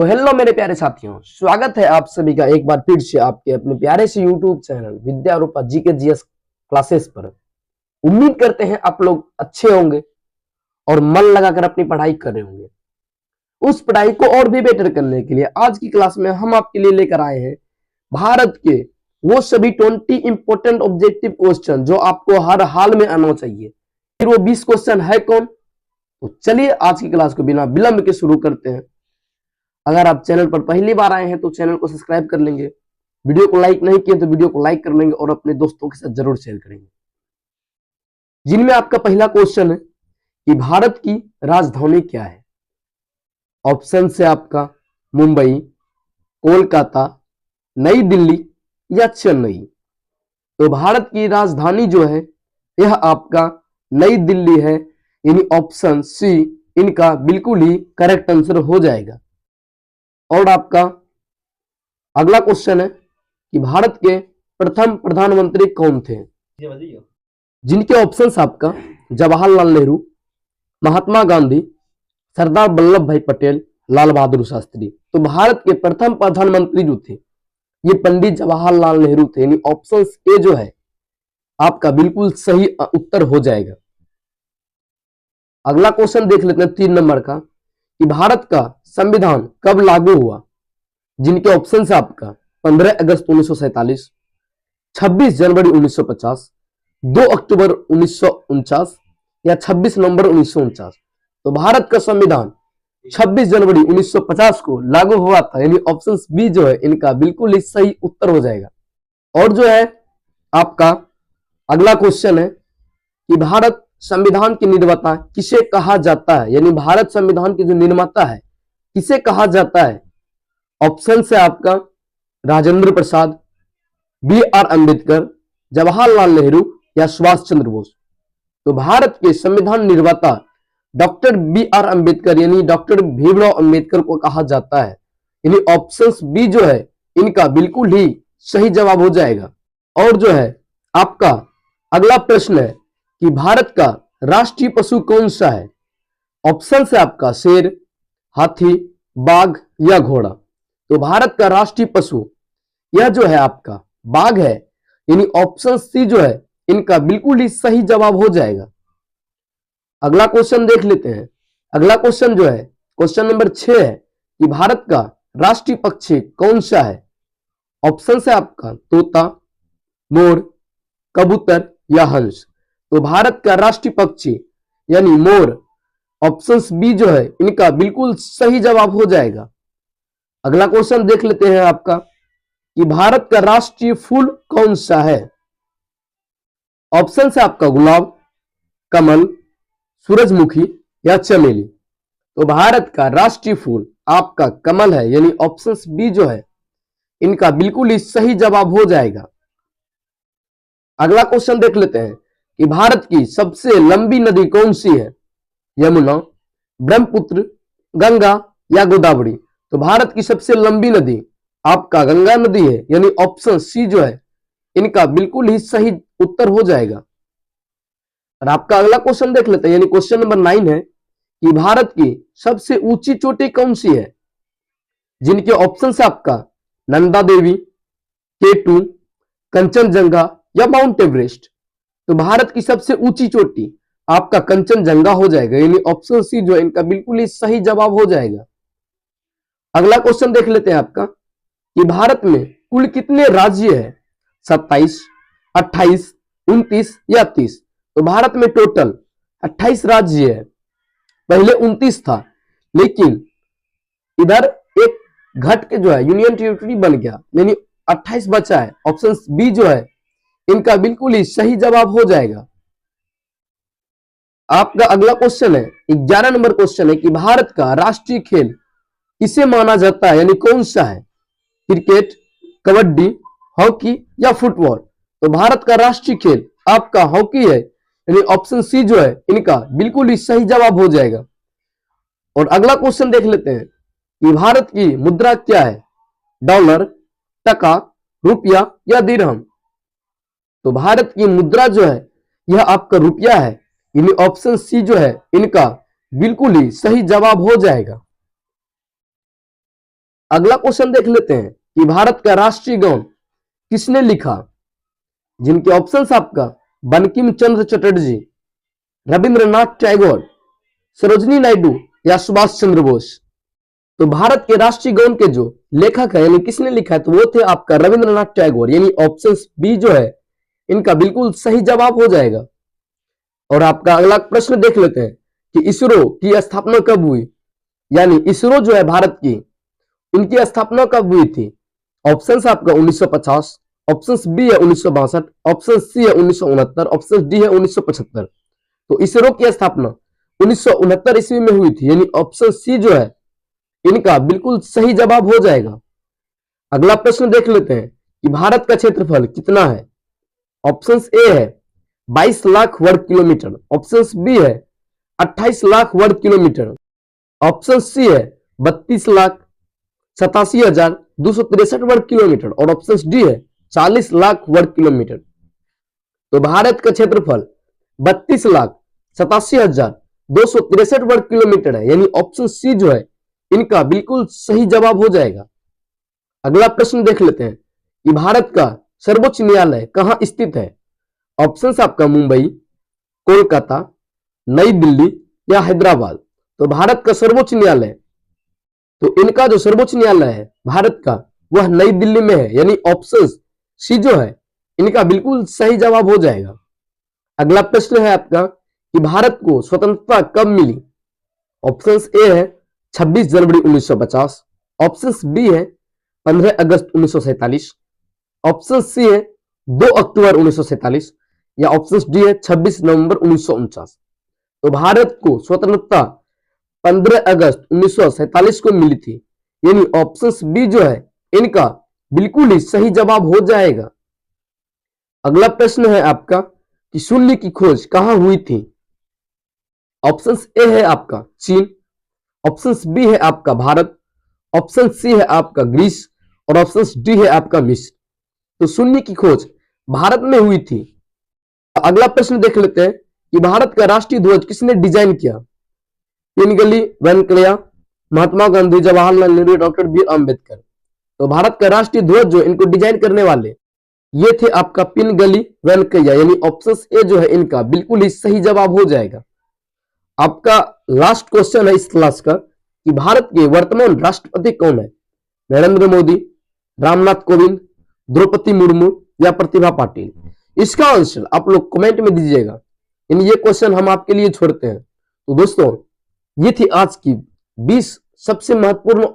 तो हेलो मेरे प्यारे साथियों, स्वागत है आप सभी का एक बार फिर से आपके अपने प्यारे से यूट्यूब चैनल विद्या रूपा जीके जीएस क्लासेस पर। उम्मीद करते हैं आप लोग अच्छे होंगे और मन लगाकर अपनी पढ़ाई कर रहे होंगे। उस पढ़ाई को और भी बेटर करने के लिए आज की क्लास में हम आपके लिए लेकर आए हैं भारत के वो सभी 20 इंपोर्टेंट ऑब्जेक्टिव क्वेश्चन जो आपको हर हाल में आना चाहिए। फिर वो 20 क्वेश्चन है कौन? तो चलिए आज की क्लास को बिना विलंब के शुरू करते हैं। अगर आप चैनल पर पहली बार आए हैं तो चैनल को सब्सक्राइब कर लेंगे, वीडियो को लाइक नहीं किए तो वीडियो को लाइक कर लेंगे और अपने दोस्तों के साथ जरूर शेयर करेंगे। जिनमें आपका पहला क्वेश्चन है कि भारत की राजधानी क्या है। ऑप्शन से आपका मुंबई, कोलकाता, नई दिल्ली या चेन्नई। तो भारत की राजधानी जो है यह आपका नई दिल्ली है, यानी ऑप्शन सी इनका बिल्कुल ही करेक्ट आंसर हो जाएगा। और आपका अगला क्वेश्चन है कि भारत के प्रथम प्रधानमंत्री कौन थे। जिनके ऑप्शंस आपका जवाहरलाल नेहरू, महात्मा गांधी, सरदार वल्लभ भाई पटेल, लाल बहादुर शास्त्री। तो भारत के प्रथम प्रधानमंत्री जो थे ये पंडित जवाहरलाल नेहरू थे, यानी ऑप्शन ए जो है आपका बिल्कुल सही उत्तर हो जाएगा। अगला क्वेश्चन देख लेते हैं 3 नंबर का कि भारत का संविधान कब लागू हुआ। जिनके ऑप्शन है आपका 15 अगस्त 1947, 26 जनवरी 1950, 2 अक्टूबर 1949 या 26 नवंबर 1949। तो भारत का संविधान 26 जनवरी 1950 को लागू हुआ था, यानी ऑप्शन बी जो है इनका बिल्कुल ही सही उत्तर हो जाएगा। और जो है आपका अगला क्वेश्चन है कि भारत संविधान के निर्माता किसे कहा जाता है, यानी भारत संविधान के जो निर्माता है किसे कहा जाता है। ऑप्शन से आपका राजेंद्र प्रसाद, बी आर अंबेडकर, जवाहरलाल नेहरू या सुभाष चंद्र बोस। तो भारत के संविधान निर्माता डॉक्टर बी आर अंबेडकर यानी डॉक्टर भीमराव अंबेडकर को कहा जाता है, यानी ऑप्शन बी जो है इनका बिल्कुल ही सही जवाब हो जाएगा। और जो है आपका अगला प्रश्न है कि भारत का राष्ट्रीय पशु कौन सा है। ऑप्शन से आपका शेर, हाथी, बाघ या घोड़ा। तो भारत का राष्ट्रीय पशु यह जो है आपका बाघ है, यानी ऑप्शन सी जो है इनका बिल्कुल ही सही जवाब हो जाएगा। अगला क्वेश्चन देख लेते हैं। अगला क्वेश्चन जो है क्वेश्चन नंबर 6 है कि भारत का राष्ट्रीय पक्षी कौन सा है। ऑप्शन है आपका तोता, मोर, कबूतर या हंस। तो भारत का राष्ट्रीय पक्षी यानी मोर, ऑप्शन बी जो है इनका बिल्कुल सही जवाब हो जाएगा। अगला क्वेश्चन देख लेते हैं आपका कि भारत का राष्ट्रीय फूल कौन सा है। ऑप्शन है आपका गुलाब, कमल, सूरजमुखी या चमेली। तो भारत का राष्ट्रीय फूल आपका कमल है, यानी ऑप्शन बी जो है इनका बिल्कुल ही सही जवाब हो जाएगा। अगला क्वेश्चन देख लेते हैं कि भारत की सबसे लंबी नदी कौन सी है। यमुना, ब्रह्मपुत्र, गंगा या गोदावरी। तो भारत की सबसे लंबी नदी आपका गंगा नदी है, यानी ऑप्शन सी जो है इनका बिल्कुल ही सही उत्तर हो जाएगा। और आपका अगला क्वेश्चन देख लेते हैं, यानी क्वेश्चन नंबर 9 है कि भारत की सबसे ऊंची चोटी कौन सी है। जिनके ऑप्शन है आपका नंदा देवी, K2, कंचनजंगा या माउंट एवरेस्ट। तो भारत की सबसे ऊंची चोटी आपका कंचनजंगा हो जाएगा, यानी ऑप्शन सी जो है इनका बिल्कुल ही सही जवाब हो जाएगा। अगला क्वेश्चन देख लेते हैं आपका कि भारत में कुल कितने राज्य है। 27, 28, 29 या 30। तो भारत में टोटल 28 राज्य है। पहले 29 था, लेकिन इधर एक घट के जो है यूनियन टेरिटरी बन गया, यानी 28 बचा है। ऑप्शन बी जो है इनका बिल्कुल ही सही जवाब हो जाएगा। आपका अगला क्वेश्चन है 11 नंबर क्वेश्चन है कि भारत का राष्ट्रीय खेल किसे माना जाता है, यानी कौन सा है। क्रिकेट, कबड्डी, हॉकी या फुटबॉल। तो भारत का राष्ट्रीय खेल आपका हॉकी है, यानी ऑप्शन सी जो है इनका बिल्कुल ही सही जवाब हो जाएगा। और अगला क्वेश्चन देख लेते हैं कि भारत की मुद्रा क्या है। डॉलर, टका, रुपया या दिरहम। तो भारत की मुद्रा जो है यह आपका रुपया है, यानी ऑप्शन सी जो है इनका बिल्कुल ही सही जवाब हो जाएगा। अगला क्वेश्चन देख लेते हैं कि भारत का राष्ट्रीय गान किसने लिखा, जिनके ऑप्शंस आपका बंकिम चंद्र चटर्जी, रविंद्रनाथ टैगोर, सरोजनी नायडू या सुभाष चंद्र बोस। तो भारत के राष्ट्रीय गान के जो लेखक है यानी किसने लिखा है, तो वो थे आपका रविंद्रनाथ टैगोर, यानी ऑप्शन बी जो है इनका बिल्कुल सही जवाब हो जाएगा। और आपका अगला प्रश्न देख लेते हैं कि इसरो की स्थापना कब हुई, यानी इसरो जो है भारत की, इनकी स्थापना कब हुई थी। ऑप्शन आपका 1950, ऑप्शन बी है 1962, ऑप्शन सी है 1969, ऑप्शन डी है 1975। तो इसरो की स्थापना 1969 ईस्वी में हुई थी, यानी ऑप्शन सी जो है इनका बिल्कुल सही जवाब हो जाएगा। अगला प्रश्न देख लेते हैं कि भारत का क्षेत्रफल कितना है। ऑप्शन ए है 22 लाख वर्ग किलोमीटर, ऑप्शन बी है 28 लाख वर्ग किलोमीटर, ऑप्शन सी है 32,87,263 वर्ग किलोमीटर और ऑप्शन डी है 40 लाख वर्ग किलोमीटर। तो भारत का क्षेत्रफल 32,87,263 वर्ग किलोमीटर है, यानी ऑप्शन सी जो है इनका बिल्कुल सही जवाब हो जाएगा। अगला प्रश्न देख लेते हैं कि भारत का सर्वोच्च न्यायालय कहां स्थित है। ऑप्शंस आपका मुंबई, कोलकाता, नई दिल्ली या हैदराबाद। तो भारत का सर्वोच्च न्यायालय, तो इनका जो सर्वोच्च न्यायालय है भारत का वह नई दिल्ली में है, यानी ऑप्शन सी जो है इनका बिल्कुल सही जवाब हो जाएगा। अगला प्रश्न है आपका कि भारत को स्वतंत्रता कब मिली। ऑप्शन ए है 26 जनवरी 1950, ऑप्शन बी है 15 अगस्त 1947, ऑप्शन सी है 2 अक्टूबर 1947 या ऑप्शन डी है 26 नवंबर 1949। तो भारत को स्वतंत्रता 15 अगस्त 1947 को मिली थी, यानी ऑप्शन बी जो है इनका बिल्कुल ही सही जवाब हो जाएगा। अगला प्रश्न है आपका कि शून्य की खोज कहां हुई थी। ऑप्शन ए है आपका चीन, ऑप्शन बी है आपका भारत, ऑप्शन सी है आपका ग्रीस और ऑप्शन डी है आपका मिस्र। तो शून्य की खोज भारत में हुई थी। अगला प्रश्न देख लेते हैं कि भारत का राष्ट्रीय ध्वज किसने डिजाइन किया। Pingali Venkayya, Mahatma Gandhi, Jawaharlal Nehru, doctor B R Ambedkar. तो भारत का राष्ट्रीय ध्वज जो इनको डिजाइन करने वाले ये थे आपका पिनगली वेंकैया, यानी ऑप्शन ए जो है इनका बिल्कुल ही सही जवाब हो जाएगा। आपका लास्ट क्वेश्चन है इस क्लास का कि भारत के वर्तमान राष्ट्रपति कौन है। नरेंद्र मोदी, रामनाथ कोविंद, द्रौपदी मुर्मू या प्रतिभा पाटिल। इसका आंसर आप लोग कमेंट में दीजिएगा, यानी ये क्वेश्चन हम आपके लिए छोड़ते हैं। तो दोस्तों ये थी आज की 20 सबसे महत्वपूर्ण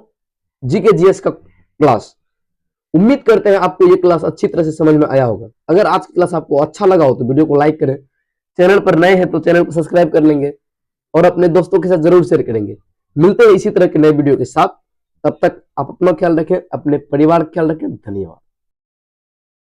जीके जीएस का क्लास। उम्मीद करते हैं आपको ये क्लास अच्छी तरह से समझ में आया होगा। अगर आज की क्लास आपको अच्छा लगा हो तो वीडियो को लाइक करें, चैनल पर नए हैं तो चैनल को सब्सक्राइब कर लेंगे और अपने दोस्तों के साथ जरूर शेयर करेंगे। मिलते हैं इसी तरह के नए वीडियो के साथ, तब तक आप अपना ख्याल रखें, अपने परिवार का ख्याल रखें। धन्यवाद।